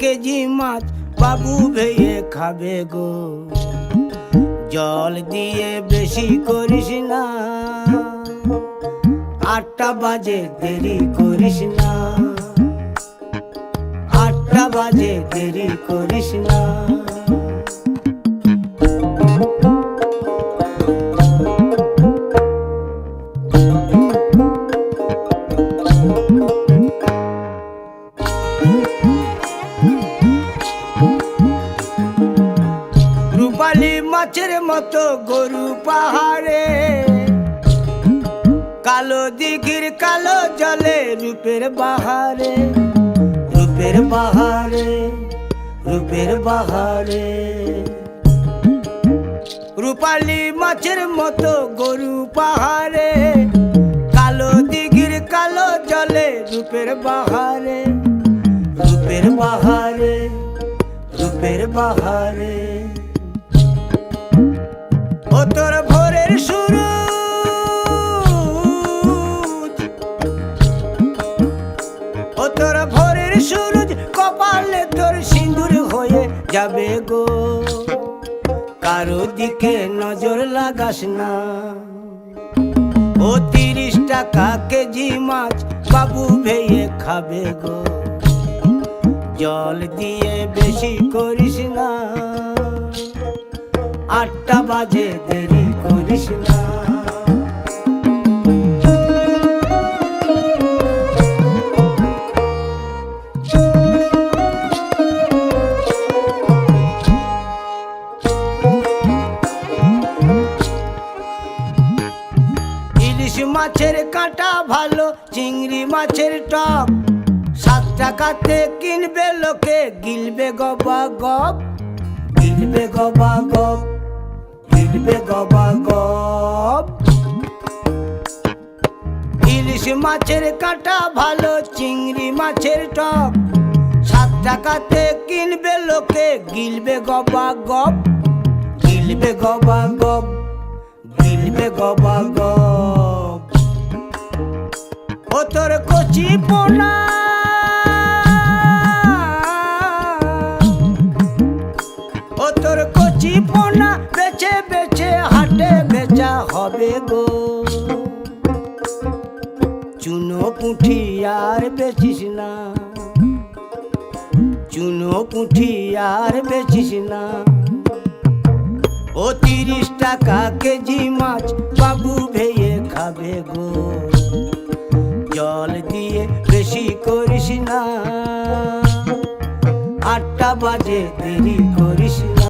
KG মাছ বাবু ভেয়ে খাবে গো। জল দিয়ে বেশি করিস না, 8টা বাজে দেরি করিস না, 8টা বাজে দেরি করিস না। রূপালী মাছের মতো গরু পাহাড়ে, কালো দিঘির কালো জলে রূপের বাহারে, রূপের বাহারে, রূপের বাহারে। রূপালী মাছের মতো গরু পাহাড়ে, কালো দিঘির কালো জলে রূপের বাহারে, রূপের বাহারে, রূপের বাহারে। ও তোর ভোরের সূরজ, ও তোর ভোরের সূরজ কপালে তোর সিঁদুর হয়ে যাবে গো। কারো দিকে নজর লাগাস না, ও 30 টাকা কেজি মাছ বাবু ভেয়ে খাবে গো। জল দিয়ে বেশি করিস না, 8টা বাজে দেরি করিস না। ইলিশ মাছের কাঁটা ভালো, চিংড়ি মাছের টক, 7 টাকাতে কিনবে লোকে গিলবে গবা গপ, গিলবে গবা গপ, গিলবে গবা গপ। ইলিশ মাছের কাঁটা ভালো, চিংড়ি মাছের টক, 7 টাকাতে কিনবে লোকে গিলবে গবা গপ, গিলবে গবা গপ, গিলবে গবা গপ। ও তোর কচি পোনা, ও তোর কচি পোনা বেছে বেছে হাটে বেচা হবে গো। চুনো পুঁঠি আর বেচিস না, চুনো পুঁঠি আর বেচিস না। ও 30 টাকা কেজি মাছ বাবু ভেয়ে খাবে গো। জল দিয়ে বেশি করিস না, 8টা বাজে দেরি করিস না।